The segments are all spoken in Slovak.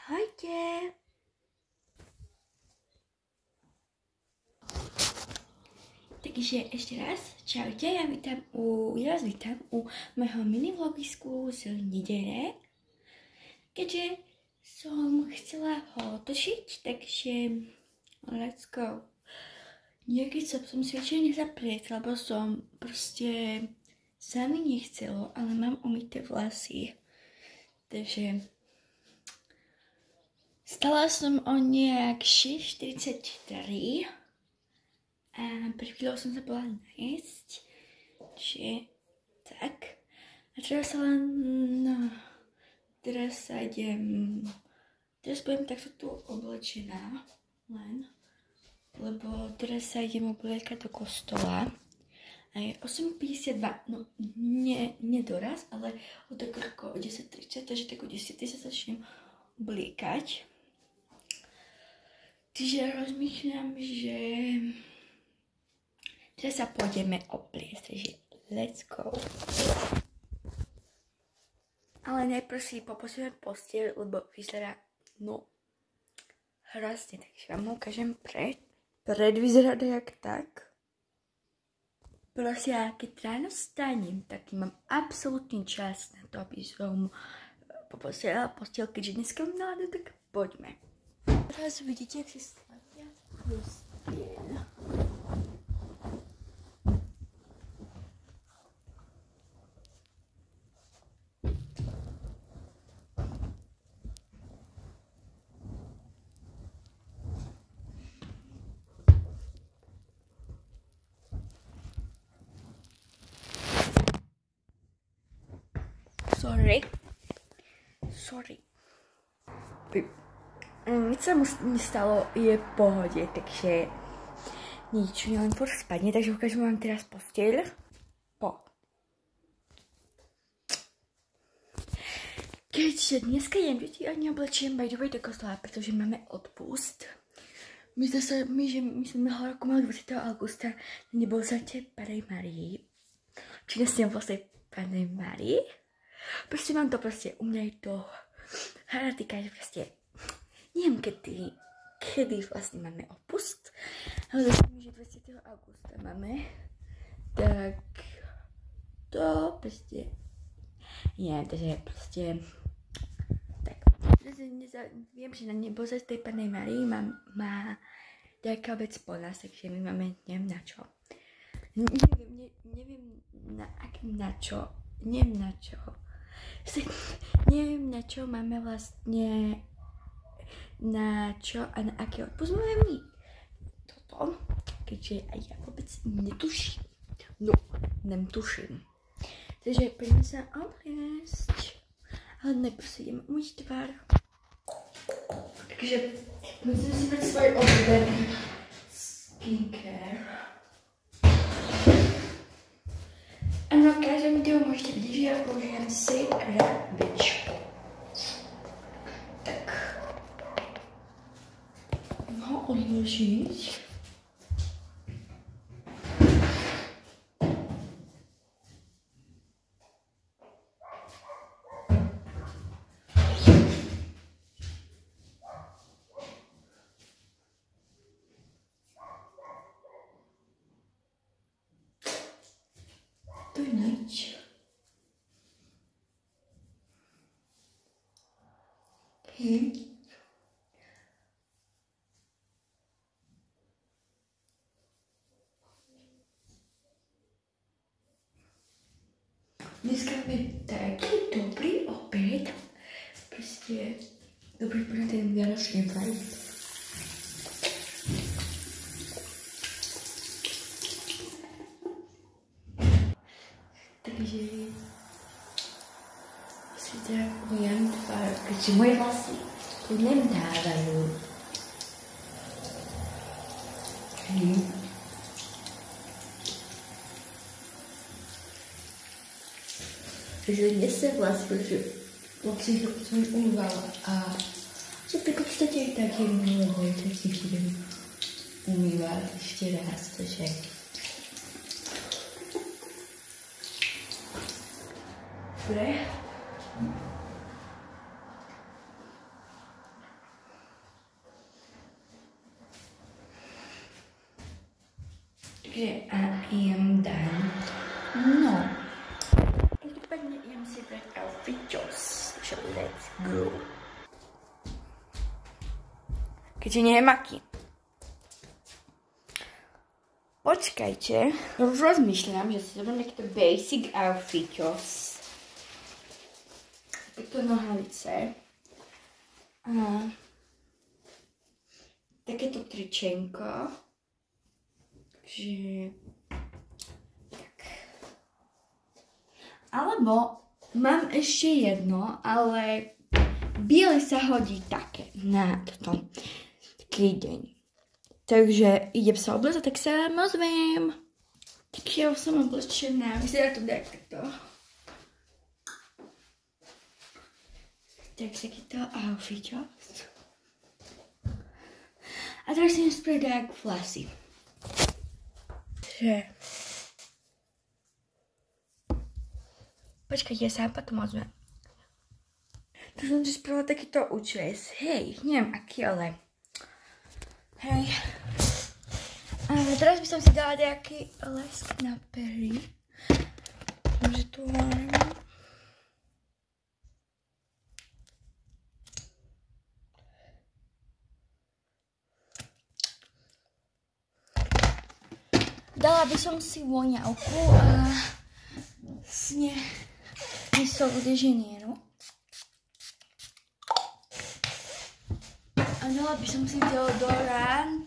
Ahojte. Takže ešte raz, čaute, ja vás vítam u mojho mini vlogisku z nedele. Keďže som chcela ho točiť, takže let's go. Niekedy som si večer nezaplietla, lebo som proste sa mi nechcelo, ale mám umyté vlasy. Takže stala som o nejak 6:43 a pred chvíľou som sa bola najesť, čiže tak. A teraz budem takto tu oblečená len, lebo teraz sa idem obliekať do kostola. A je 8:52, no nie doraz, ale o 10:30, takže tak o 10:00 sa začnem obliekať. Takže rozmýšľam, že teraz sa pôjdeme obliecť, takže let's go. Ale najprv si poposúvame posteľ, lebo vyzerá, hrozne, takže vám ukážem pred vyzerá jak tak. Proste, keď ráno vstanem, tak mám absolútny čas na to, aby som poposielala posteľ, keďže dneska mám náladu, tak poďme. Teraz vidíte, jak si stavia posteľ. Sorry. Nic sa mu nestalo, je v pohode, takže nič, len furt spadne, takže ukážem vám teraz posteľ. Keďže dneska idem deti a neoblečiem by the way do kostola, pretože máme odpust. My sme roku mali 20. augusta na nebozate Pannej Márii. Či nesiem vlastne Pannej Márii. Proste mám to u mňa je to hratika, že proste neviem kedy vlastne máme odpust, ale že 20. augusta máme, tak to proste neviem, takže proste tak, viem, že na nebozate tej Pannej Márii má nejaká vec po nás, takže my máme neviem na čo. Neviem na čo máme vlastne na čo a na aké odpust máme my toto, keďže aj ja vôbec netuším. Takže poďme sa obliecť, ale najprv si idem umyť tvár. Takže musím si brať svoj obľúbený skincare. A na každém videu môžete vidieť, že ja použijem CeraVe. Tak. Ho odložiť. To je nič. Dneska máme taký dobrý obed. Proste dobrý pre ten vianočný vibe. Takže si teda umiem tvár, keďže moje vlasy tu nevdávajú. Takže dnes sa vlasy, pretože vlasy som umývala a v podstate tak je minulé, tak si budem umývať ešte raz, takže dobre. Takže a idem done. No. Každopádně idem si brať outfitos. Takže let's go. Keďže nie je maky. Počkajte, už rozmýšľam, že si zoberiem takýto basic outfitos. Takéto nohavice. A takéto tričenko. Takže tak. Alebo mám ešte jedno, ale biele sa hodí také na toto. Taký deň. Takže idem sa oblezať, tak sa vám ozvem. Tak ja už som oblečená. Vyzerá to takto. Tak takýto outfitos. A teraz si spraviť tak vlasy. Takže... Počkajte, ja sa potom ozvem. Tak som si spravila takýto účes. Hej, neviem aký, ale... Hej. A teraz by som si dala nejaký lesk na pery. Takže tu mám. Dala by som si voňavku a vlastne mysol de Janeiro. A dala by som si deodorant.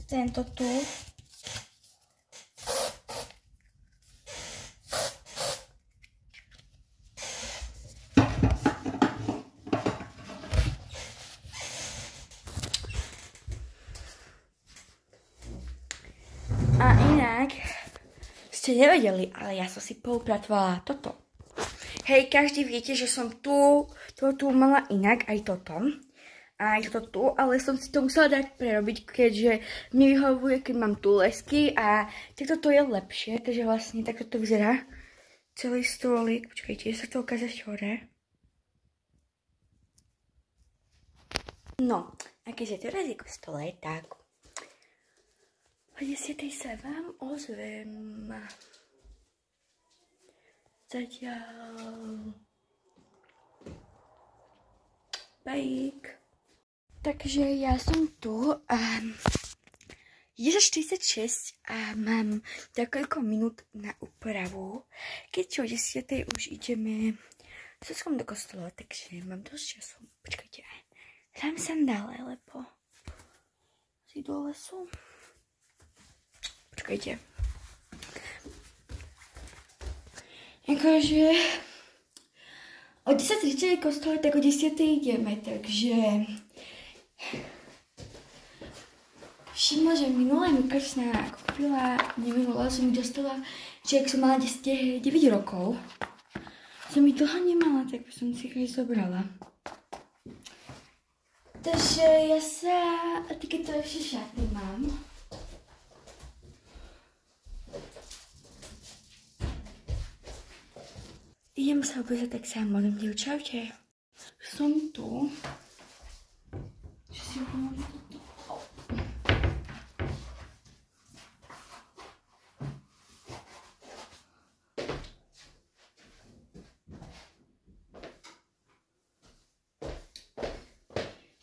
Tento tu. A inak ste nevedeli, ale ja som si poupratovala toto. Hej, každý viete, že som tu mala inak, aj toto. A aj toto tu, ale som si to musela dať prerobiť, keďže mi vyhovuje, keď mám tu lesky a takto to je lepšie, takže vlastne takto to vyzerá. Celý stôlik, počkajte, ja sa to ukázať hore. No, a keďže teraz je kostole, tak o 10. sa vám ozvem. Zatiaľ. Bajk. Takže ja som tu a je 46 a mám niekoľko minút na úpravu. Keď o 10. už ideme s Ockom do kostola, takže mám dosť času. Počkajte, dám sandále, lebo si do lesu. Počkajte. Akože o 10:30 je kostole, tak o 10. ideme, takže všimla, že minulé mi Kršná kúpila, neminulá som mi dostala, že ak som mala 9 rokov, som mi dlho nemala, tak som si ich aj zobrala. Takže ja sa, takéto ešte šaty mám. Idem sa obliezať, tak sa modlím, dievčaute. Som tu. Čo si obľúbim toto?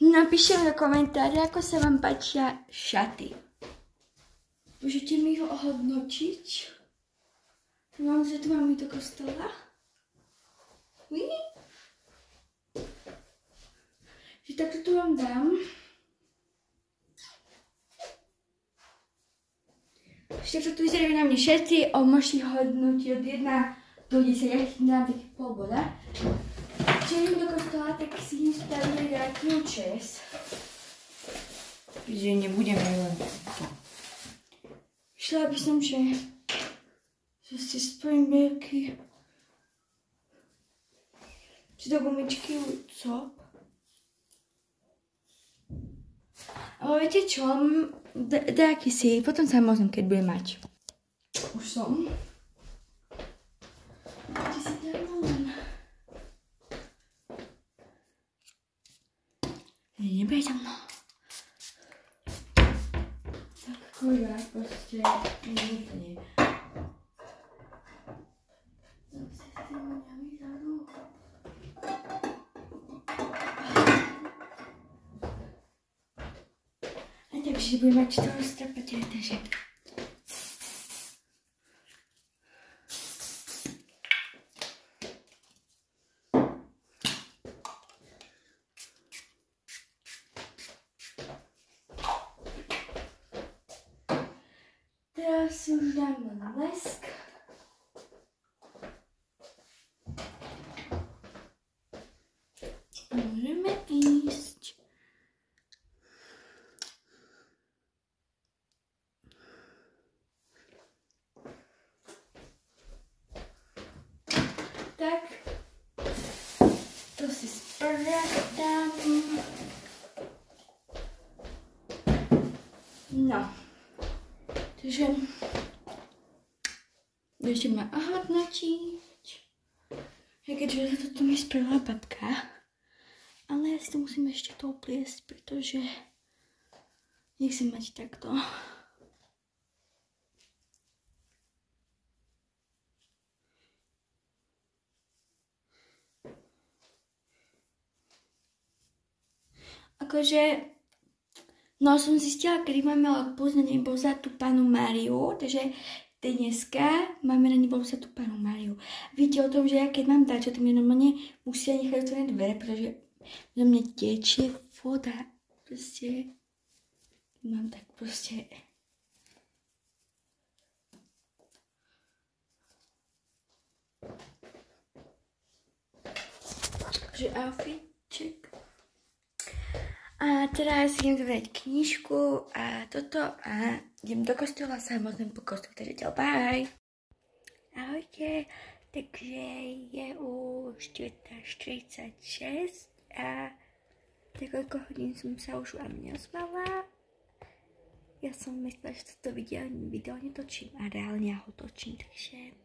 Napíšte do komentáře, ako sa vám páčia šaty. Môžete mi ho ohodnotiť? Mám, že tu mám ísť do kostola. Že takto tu vám dám. Ešte takto tu vyzerajú na mne všetci. Môžete hodnotiť od 1 do 10. Ja ich dám taký pol boda. Keď idem do kostola, tak si nestavím nejaký účes. Že nebudeme len to. Šla by som, že si spojím nejaký či do gumičky co? Ale viete čo? Dajaký si, potom sa možno, keď budem mať. Už som. Či si tam len. Nebude tam no. chudák prostě nutně. Zase s těmi nohami vzadu. A takže budeme mít 4 strapatě, takže. Teraz si už dáme na lesk. Můžeme jíst. Tak, to si zprávdám. No. Takže můžeme ohodnotit, keďže za to mi spravila babka, ale já si to musím ještě to upliesť, protože nechcem mať takto. Akože no som zistila, kedy máme odpust na nebo za tú Pannu Máriu, takže dneska máme na nebo za tú Pannu Máriu. Víte o tom, že ja keď mám dáčo, to mi normálne musia nechať otvorené dvere, pretože na mne tečie voda. Proste mám tak proste. Takže outfitček. A teraz idem zobrať knižku a toto a idem do kostola a sa modlím po kostole. Takže čau, bye! Ahojte, takže je už 4:46 a niekoľko hodín som sa už vám neozvala. Ja som myslela, že toto video netočím a reálne ja ho točím, takže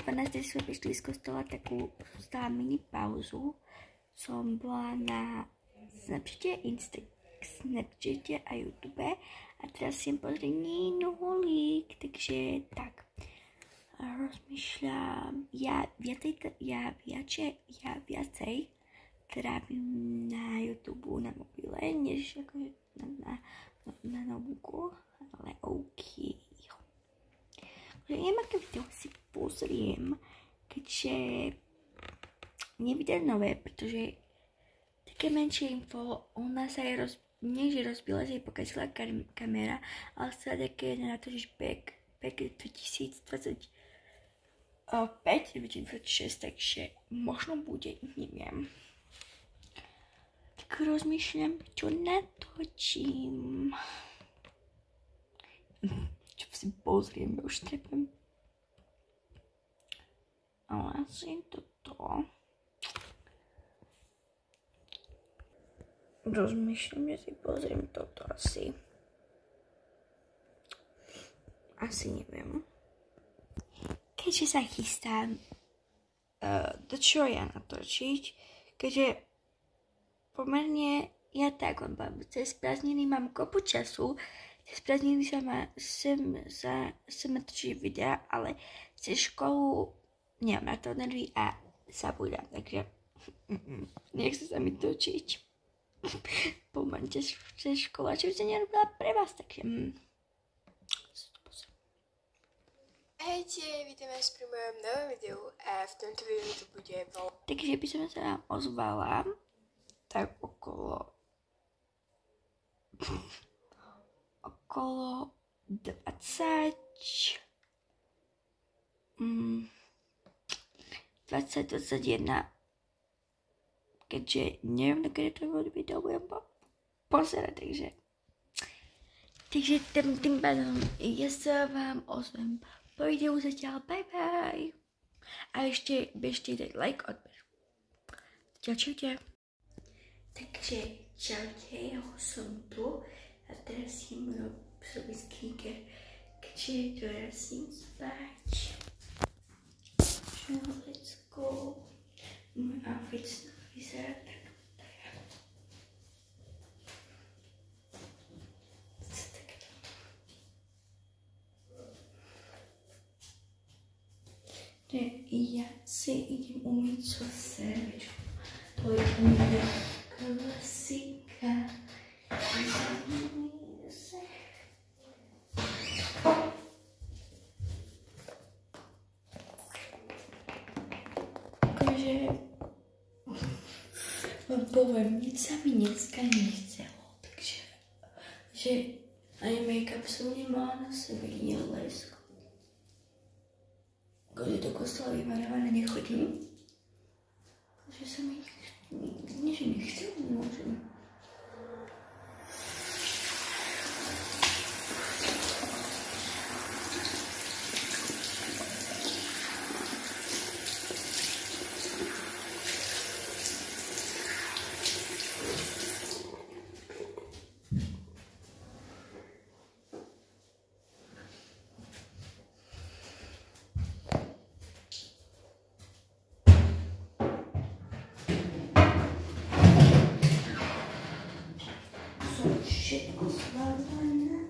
12. sme prišli z kostola, takú stala mini pauzu. Som bola na Snapchate a YouTube a teraz si pozrieť Nínu Holík, takže tak. Rozmýšľam, ja viacej trávim na YouTube, na mobile, než akože na notebooku, ale OK. Neviem, aké video si pozriem, keďže nevidieť nové, pretože také menšie info, ona sa aj nie že rozbila, že jej pokazila kamera, ale sa také natočíš back 2025, 2026, takže možno bude, neviem. Tak rozmýšľam, čo natočím. Čo si pozriem, už trepem. Ale asi toto. Rozmýšľam, že si pozriem toto asi. Asi neviem. Keďže sa chystám do čo ja natočiť, keďže pomerne ja tak vám poviem, cez prázdniny mám kopu času, cez prázdniny sem natočiť videa, ale cez školu nemám na to nervy a zabudám, takže nechce sa mi točiť. Pomaňte cez škola, čo by sa nerobila pre vás, takže Ahojte, vítam vás pri mojom novom videu a v tomto videu to bude Takže by som sa vám ozvala tak okolo 20-21, keďže neviem, na kedy to video budem pozerať, takže tým pádom ja sa vám ozvem po videu zatiaľ, bye bye. A ešte bežte dať like, odber. Čaute. Takže čaute, ja som tu a teraz idem robiť skincare, keďže teraz idem spať. So let's go. Môj outfit vyzerá takto. já si idem umít soseričku. To je moje klasika. Takže vám poviem, nic sa mi dneska nechcelo, takže že ani make-up som nemala na sebe, nie lesk. Keď do kostola vymarované nechodím, takže sa mi nechcelo, môžem. Všetko schválené.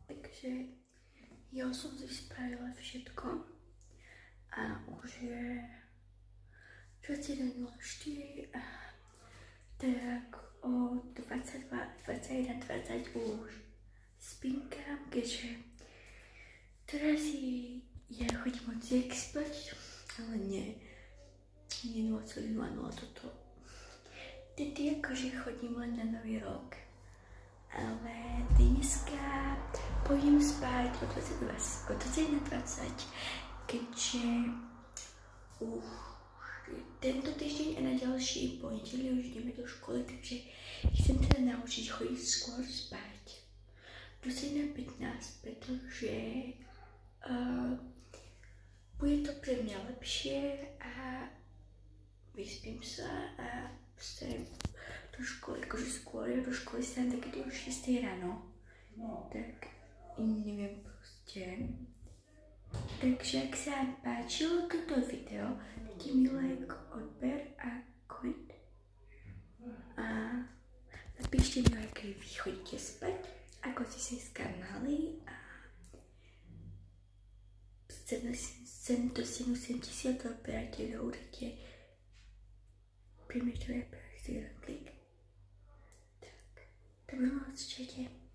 Takže ja som si spravila všetko a už je 21:04 a tak o 21:20 už spinkám, keďže teraz ja chodím od ziek spať, ale nie 0,00 toto. Tedy akože chodím len na Nový rok. Ale dneska pôjdem spať o 21:20, keďže už tento týždeň a na ďalší pondelí už ideme do školy, takže chcem teda naučiť chodiť skôr spať. Do 7:15, pretože bude to pre mňa lepšie a vyspím sa a vstanem do školy, akože skôr, ja do školy som taky do 6 ráno, tak neviem proste. Takže ak sa vám páčilo toto video, dajte mi like, odber a koment. A napíšte mi, keď vy chodíte spať, ako ste sa skanali a sem do 70 operátorov určite príjmete klik. Tak budem moc čete.